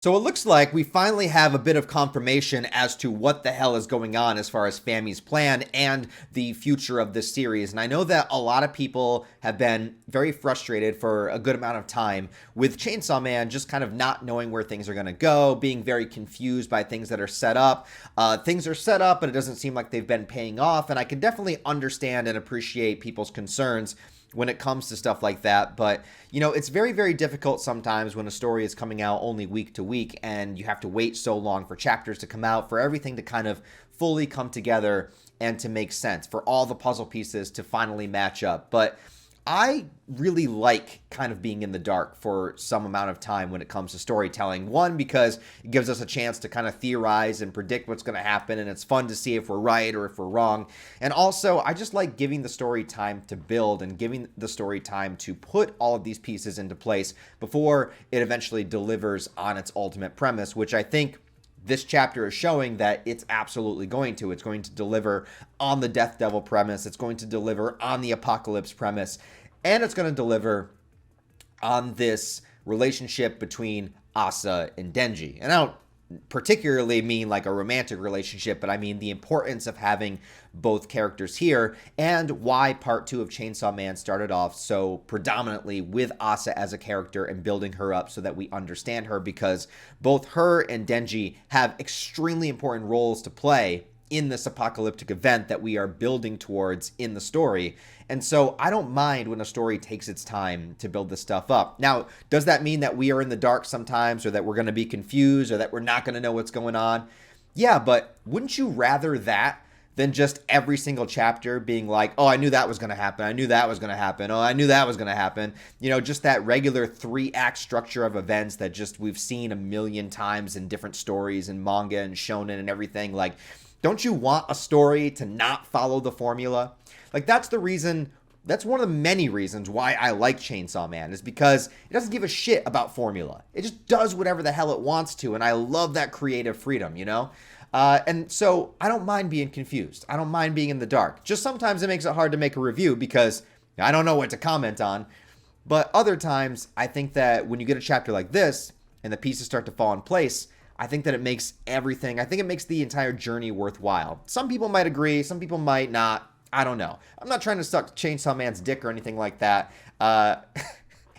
So it looks like we finally have a bit of confirmation as to what the hell is going on as far as Fami's plan and the future of this series. And I know that a lot of people have been very frustrated for a good amount of time with Chainsaw Man just kind of not knowing where things are going to go, being very confused by things that are set up. Things are set up, but it doesn't seem like they've been paying off. And I can definitely understand and appreciate people's concerns when it comes to stuff like that. But, it's very, very difficult sometimes when a story is coming out only week to week and you have to wait so long for chapters to come out, for everything to kind of fully come together and to make sense, for all the puzzle pieces to finally match up. But I really like kind of being in the dark for some amount of time when it comes to storytelling. One, because it gives us a chance to kind of theorize and predict what's going to happen, and it's fun to see if we're right or if we're wrong. And also, I just like giving the story time to build and giving the story time to put all of these pieces into place before it eventually delivers on its ultimate premise, which I think this chapter is showing that it's absolutely going to. It's going to deliver on the Death Devil premise. It's going to deliver on the Apocalypse premise. And it's going to deliver on this relationship between Asa and Denji. And I don't particularly mean like a romantic relationship, but I mean the importance of having both characters here and why part 2 of Chainsaw Man started off so predominantly with Asa as a character and building her up so that we understand her, because both her and Denji have extremely important roles to play in this apocalyptic event that we are building towards in the story. And so I don't mind when a story takes its time to build this stuff up. Now, does that mean that we are in the dark sometimes, or that we're going to be confused, or that we're not going to know what's going on? Yeah, but wouldn't you rather that than just every single chapter being like, oh, I knew that was going to happen. I knew that was going to happen. Oh, I knew that was going to happen. Just that regular 3-act structure of events that just we've seen a million times in different stories and manga and shonen and everything. Like, don't you want a story to not follow the formula? Like, that's one of the many reasons why I like Chainsaw Man, is because it doesn't give a shit about formula. It just does whatever the hell it wants to, and I love that creative freedom, And so I don't mind being confused. I don't mind being in the dark. Just sometimes it makes it hard to make a review because I don't know what to comment on. But other times, I think that when you get a chapter like this and the pieces start to fall in place, I think that it makes the entire journey worthwhile. Some people might agree, some people might not. I don't know. I'm not trying to suck Chainsaw Man's dick or anything like that.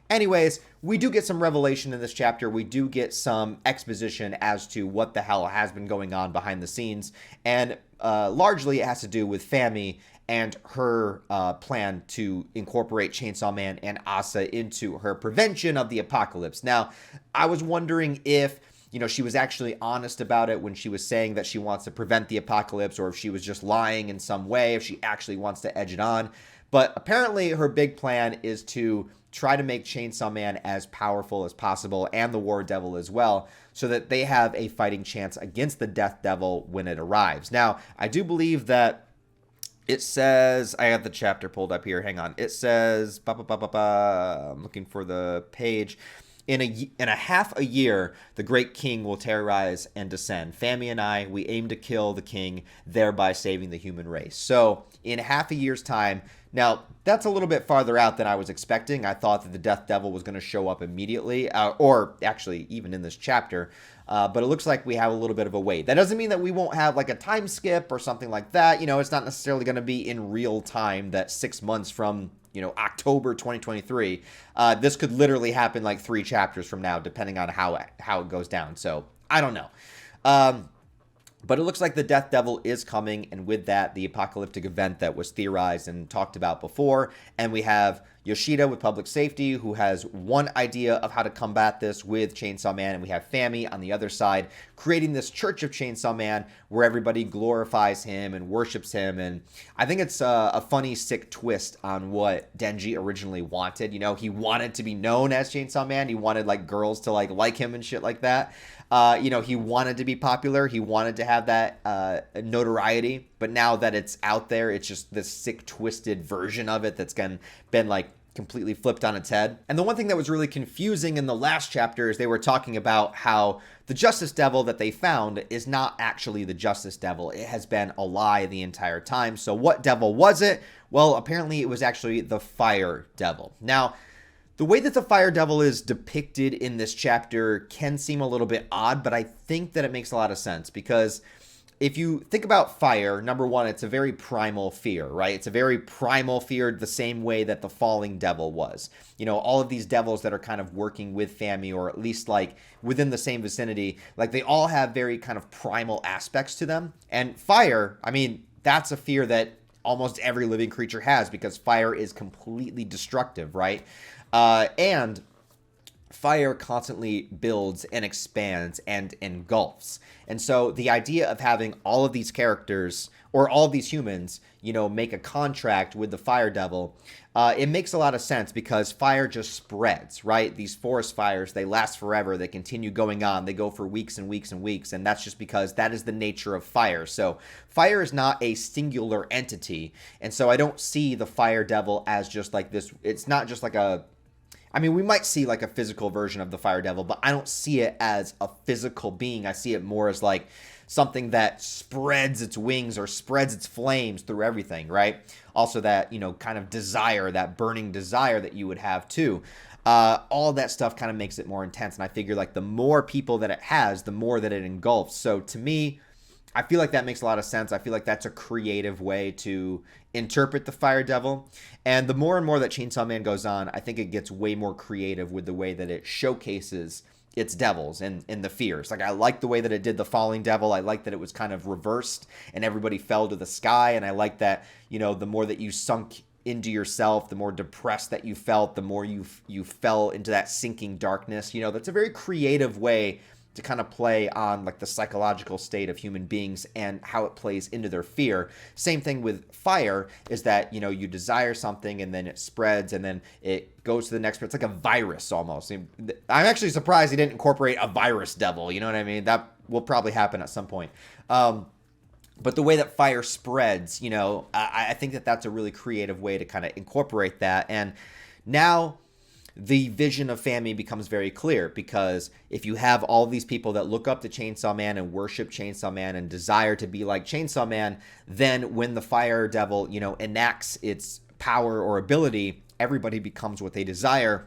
Anyways, we do get some revelation in this chapter. We do get some exposition as to what the hell has been going on behind the scenes. And largely it has to do with Fami and her plan to incorporate Chainsaw Man and Asa into her prevention of the apocalypse. Now, I was wondering if she was actually honest about it when she was saying that she wants to prevent the apocalypse, or if she was just lying in some way, if she actually wants to edge it on. But apparently her big plan is to try to make Chainsaw Man as powerful as possible, and the War Devil as well, so that they have a fighting chance against the Death Devil when it arrives. Now, I do believe that it says, I have the chapter pulled up here, hang on. It says, I'm looking for the page. In a half a year, the great king will terrorize and descend. Fami and I, we aim to kill the king, thereby saving the human race. So, in half a year's time, now, that's a little bit farther out than I was expecting. I thought that the Death Devil was going to show up immediately, or actually even in this chapter. But it looks like we have a little bit of a wait. That doesn't mean that we won't have like a time skip or something like that. It's not necessarily going to be in real time, that 6 months from October 2023. This could literally happen like 3 chapters from now, depending on how it goes down. So I don't know. But it looks like the Death Devil is coming, and with that, the apocalyptic event that was theorized and talked about before. And we have Yoshida with Public Safety, who has one idea of how to combat this with Chainsaw Man, and we have Fami on the other side, creating this Church of Chainsaw Man, where everybody glorifies him and worships him. And I think it's a funny, sick twist on what Denji originally wanted. He wanted to be known as Chainsaw Man. He wanted like girls to like him and shit like that. He wanted to be popular. He wanted to have that notoriety. But now that it's out there, it's just this sick, twisted version of it that's been like completely flipped on its head. And the one thing that was really confusing in the last chapter is they were talking about how the Justice Devil that they found is not actually the Justice Devil. It has been a lie the entire time. So what devil was it? Well, apparently it was actually the Fire Devil. Now, The way that the Fire Devil is depicted in this chapter can seem a little bit odd, but I think that it makes a lot of sense because if you think about fire, number one, it's a very primal fear, right? It's a very primal fear the same way that the falling devil was. You know, all of these devils that are kind of working with Famy, or at least like within the same vicinity, like they all have very kind of primal aspects to them. And fire, I mean, that's a fear that almost every living creature has because fire is completely destructive, right? And fire constantly builds and expands and engulfs. And so the idea of having all of these characters or all of these humans, you know, make a contract with the Fire Devil, it makes a lot of sense because fire just spreads, right? These forest fires, they last forever. They continue going on. They go for weeks and weeks and weeks. And that's just because that is the nature of fire. So fire is not a singular entity. And so I don't see the Fire Devil as just like this. It's not just like a, I mean, we might see like a physical version of the Fire Devil, but I don't see it as a physical being. I see it more as like something that spreads its wings or spreads its flames through everything, right? Also that, you know, kind of desire, that burning desire that you would have too. All that stuff kind of makes it more intense. And I figure like the more people that it has, the more that it engulfs. So to me, I feel like that makes a lot of sense. I feel like that's a creative way to interpret the Fire Devil. And the more and more that Chainsaw Man goes on, I think it gets way more creative with the way that it showcases its devils and the fears. Like, I like the way that it did the falling devil. I like that it was kind of reversed and everybody fell to the sky. And I like that, you know, the more that you sunk into yourself, the more depressed that you felt, the more you fell into that sinking darkness. You know, that's a very creative way to kind of play on like the psychological state of human beings and how it plays into their fear. Same thing with fire is that, you know, you desire something and then it spreads and then it goes to the next. It's like a virus almost. I'm actually surprised he didn't incorporate a virus devil. You know what I mean? That will probably happen at some point. But the way that fire spreads, you know, I think that that's a really creative way to kind of incorporate that. And now the vision of Famy becomes very clear because if you have all these people that look up to Chainsaw Man and worship Chainsaw Man and desire to be like Chainsaw Man, then when the Fire Devil, you know, enacts its power or ability, everybody becomes what they desire.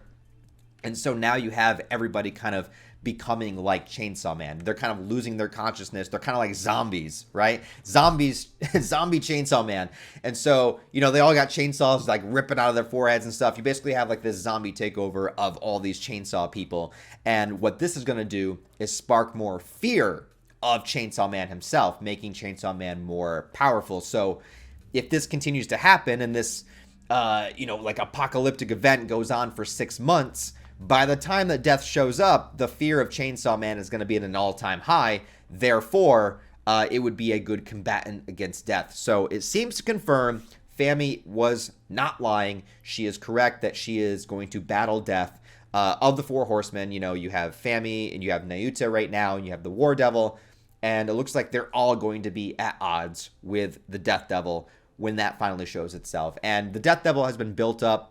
And so now you have everybody kind of becoming like Chainsaw Man. They're kind of losing their consciousness. They're kind of like zombies, right? Zombies, zombie Chainsaw Man. And so, you know, they all got chainsaws like ripping out of their foreheads and stuff. You basically have like this zombie takeover of all these chainsaw people. And what this is going to do is spark more fear of Chainsaw Man himself, making Chainsaw Man more powerful. So if this continues to happen and this, you know, like apocalyptic event goes on for 6 months, by the time that death shows up, the fear of Chainsaw Man is going to be at an all-time high. Therefore, it would be a good combatant against death. So it seems to confirm Famy was not lying. She is correct that she is going to battle death. Of the 4 horsemen, you know, you have Famy and you have Nayuta right now, and you have the War Devil. And it looks like they're all going to be at odds with the Death Devil when that finally shows itself. And the Death Devil has been built up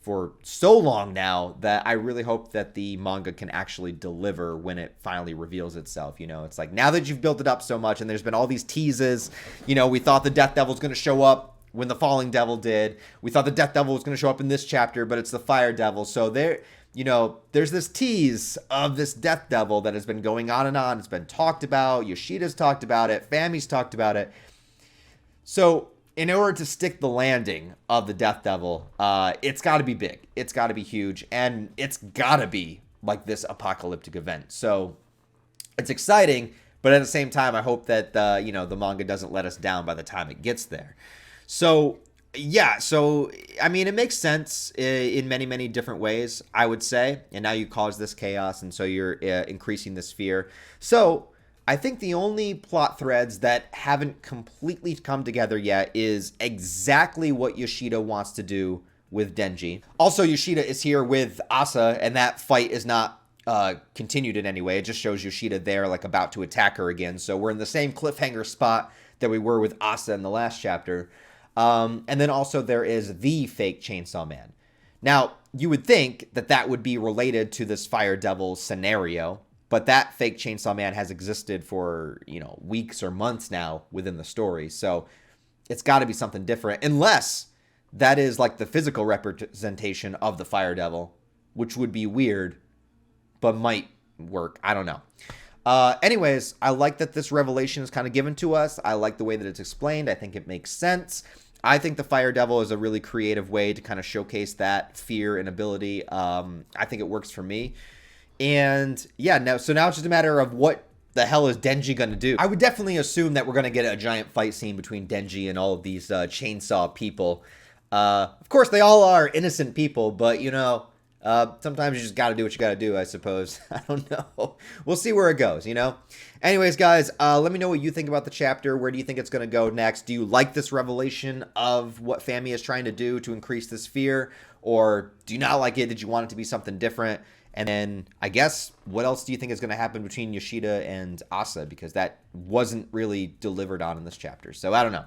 for so long now that I really hope that the manga can actually deliver when it finally reveals itself. You know, it's like now that you've built it up so much and there's been all these teases, you know, we thought the Death Devil was going to show up when the Falling Devil did. We thought the Death Devil was going to show up in this chapter, but it's the Fire Devil. So there, you know, there's this tease of this Death Devil that has been going on and on. It's been talked about. Yoshida's talked about it. Famy's talked about it. So in order to stick the landing of the Death Devil, it's got to be big. It's got to be huge. And it's got to be like this apocalyptic event. So it's exciting. But at the same time, I hope that, you know, the manga doesn't let us down by the time it gets there. So, yeah. So, I mean, it makes sense in many, many different ways, I would say. And now you cause this chaos. And so you're increasing this fear. So I think the only plot threads that haven't completely come together yet is exactly what Yoshida wants to do with Denji. Also, Yoshida is here with Asa, and that fight is not continued in any way. It just shows Yoshida there, like, about to attack her again. So we're in the same cliffhanger spot that we were with Asa in the last chapter. And then also there is the fake Chainsaw Man. Now, you would think that that would be related to this Fire Devil scenario, but that fake Chainsaw Man has existed for, you know, weeks or months now within the story. So it's got to be something different, unless that is like the physical representation of the Fire Devil, which would be weird, but might work. I don't know. Anyways, I like that this revelation is kind of given to us. I like the way that it's explained. I think it makes sense. I think the Fire Devil is a really creative way to kind of showcase that fear and ability. I think it works for me. And yeah, so now it's just a matter of what the hell is Denji going to do? I would definitely assume that we're going to get a giant fight scene between Denji and all of these chainsaw people. Of course, they all are innocent people, but you know, sometimes you just got to do what you got to do, I suppose. I don't know. We'll see where it goes, you know? Anyways, guys, let me know what you think about the chapter. Where do you think it's going to go next? Do you like this revelation of what Fami is trying to do to increase this fear? Or do you not like it? Did you want it to be something different? And then, I guess, what else do you think is going to happen between Yoshida and Asa? Because that wasn't really delivered on in this chapter. So, I don't know.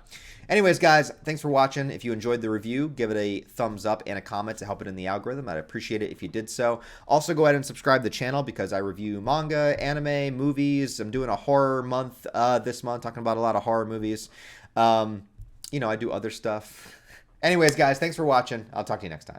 Anyways, guys, thanks for watching. If you enjoyed the review, give it a thumbs up and a comment to help it in the algorithm. I'd appreciate it if you did so. Also, go ahead and subscribe to the channel because I review manga, anime, movies. I'm doing a horror month this month, talking about a lot of horror movies. You know, I do other stuff. Anyways, guys, thanks for watching. I'll talk to you next time.